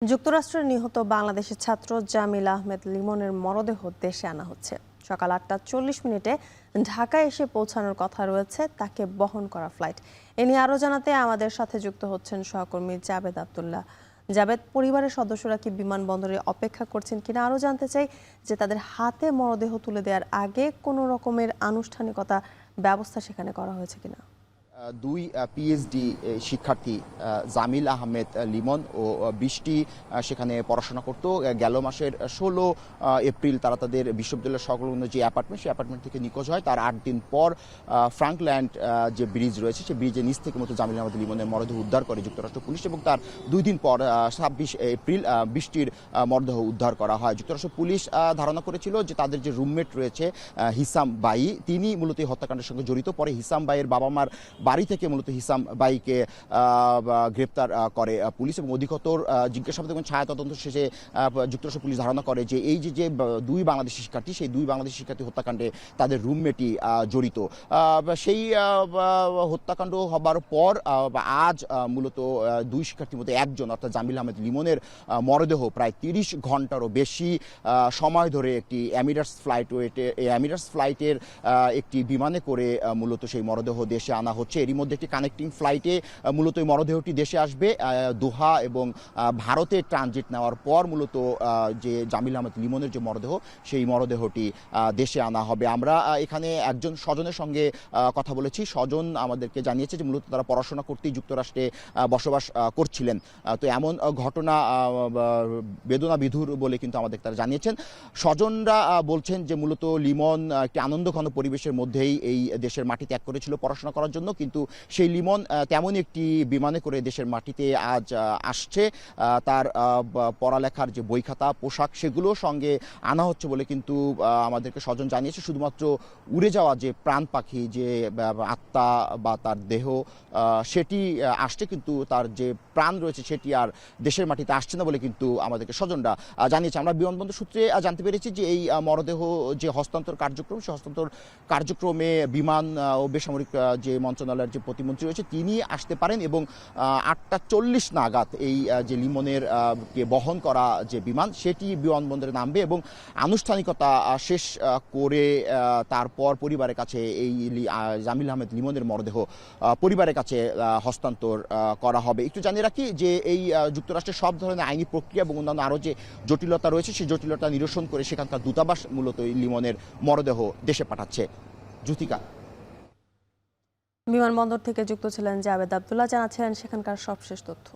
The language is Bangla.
যুক্তরাষ্ট্রের নিহত বাংলাদেশের ছাত্র জামিল আহমেদ লিমনের মরদেহ দেশে আনা হচ্ছে। সকাল 8টা 40 মিনিটে ঢাকায় এসে পৌঁছানোর কথা রয়েছে তাকে বহন করা ফ্লাইট। এ নিয়ে আরও জানাতে আমাদের সাথে যুক্ত হচ্ছেন সহকর্মী জাবেদ আব্দুল্লাহ। জাবেদ, পরিবারের সদস্যরা কি বিমানবন্দরে অপেক্ষা করছেন কিনা আরও জানতে চাই যে তাদের হাতে মরদেহ তুলে দেওয়ার আগে কোনো রকমের আনুষ্ঠানিকতা ব্যবস্থা সেখানে করা হয়েছে কিনা। দুই পিএইচডি শিক্ষার্থী জামিল আহমেদ লিমন ও বৃষ্টি সেখানে পড়াশোনা করত। গেল মাসের 16 এপ্রিল তারা তাদের বিশ্ববিদ্যালয়ের সংলগ্ন যে অ্যাপার্টমেন্ট, সেই অ্যাপার্টমেন্ট থেকে নিখোঁজ হয়। তার 8 দিন পর ফ্রাঙ্কল্যান্ড যে ব্রিজ রয়েছে, সেই ব্রিজের নিচ থেকে মতো জামিল আহমেদ লিমনের মরদেহ উদ্ধার করে যুক্তরাষ্ট্র পুলিশ, এবং তার 2 দিন পর 26 এপ্রিল বৃষ্টির মরদেহ উদ্ধার করা হয়। যুক্তরাষ্ট্র পুলিশ ধারণা করেছিল যে তাদের যে রুমমেট রয়েছে হিসাম বাই, তিনি মূলত এই হত্যাকাণ্ডের সঙ্গে জড়িত। পরে হিসাম বাইয়ের বাবা মার বাড়ি থেকে মূলত হিসাম বাইকে গ্রেপ্তার করে পুলিশ, এবং অধিকতর জিজ্ঞাসাবাদ এবং ছায়া তদন্ত শেষে যুক্তরাষ্ট্র পুলিশ ধারণা করে যে এই যে দুই বাংলাদেশি শিক্ষার্থী, সেই দুই বাংলাদেশি শিক্ষার্থী হত্যাকাণ্ডে তাদের রুমমেটই জড়িত। সেই হত্যাকাণ্ড হবার পর আজ মূলত দুই শিক্ষার্থীর মধ্যে একজন অর্থাৎ জামিল আহমেদ লিমনের মরদেহ প্রায় 30 ঘন্টারও বেশি সময় ধরে একটি এমিরেটস ফ্লাইটের একটি বিমানে করে মূলত সেই মরদেহ দেশে আনা হচ্ছে। এরই মধ্যে একটি কানেক্টিং ফ্লাইটে মূলত এই মরদেহটি দেশে আসবে। দোহা এবং ভারতে ট্রানজিট নেওয়ার পর মূলত যে জামিল আহমেদ লিমনের যে মরদেহ, সেই মরদেহটি দেশে আনা হবে। আমরা এখানে একজন স্বজনের সঙ্গে কথা বলেছি। স্বজন আমাদেরকে জানিয়েছে যে মূলত তারা পড়াশোনা করতেই যুক্তরাষ্ট্রে বসবাস করছিলেন। তো এমন ঘটনা বেদনা বিধুর বলে কিন্তু আমাদের তারা জানিয়েছেন। স্বজনরা বলছেন যে মূলত লিমন একটি আনন্দঘন পরিবেশের মধ্যেই এই দেশের মাটি ত্যাগ করেছিল পড়াশোনা করার জন্য, কিন্তু সেই লিমন তেমনই একটি বিমানে করে দেশের মাটিতে আজ আসছে। তার পড়ালেখার যে বই খাতা, পোশাক, সেগুলোর সঙ্গে আনা হচ্ছে বলে কিন্তু আমাদেরকে স্বজন জানিয়েছে। শুধুমাত্র উড়ে যাওয়া যে প্রাণ পাখি, যে আত্মা বা তার দেহ, সেটি আসছে, কিন্তু তার যে প্রাণ রয়েছে সেটি আর দেশের মাটিতে আসছে না বলে কিন্তু আমাদেরকে স্বজনরা জানিয়েছে। আমরা বিমানবন্দর সূত্রে জানতে পেরেছি যে এই মরদেহ যে হস্তান্তর কার্যক্রম, সেই হস্তান্তর কার্যক্রমে বিমান ও বেসামরিক যে মন্ত্রণালয়ের যে প্রতিমন্ত্রী রয়েছে তিনি আসতে পারেন, এবং 8টা 40 নাগাদ এই যে লিমনের কে বহন করা যে বিমান, সেটি বিমানবন্দরে নামবে, এবং আনুষ্ঠানিকতা শেষ করে তারপর পরিবারের কাছে এই জামিল আহমেদ লিমনের মরদেহ পরিবারের কাছে হস্তান্তর করা হবে। একটু জানিয়ে রাখি যে এই যুক্তরাষ্ট্রের সব ধরনের আইনি প্রক্রিয়া এবং অন্যান্য আরও যে জটিলতা রয়েছে, সেই জটিলতা নিরসন করে সেখানকার দূতাবাস মূলত এই লিমনের মরদেহ দেশে পাঠাচ্ছে। জ্যোতিকা। বিমানবন্দর থেকে যুক্ত ছিলেন জাবেদ আব্দুল্লাহ, জানাচ্ছেন সেখানকার সবশেষ তথ্য।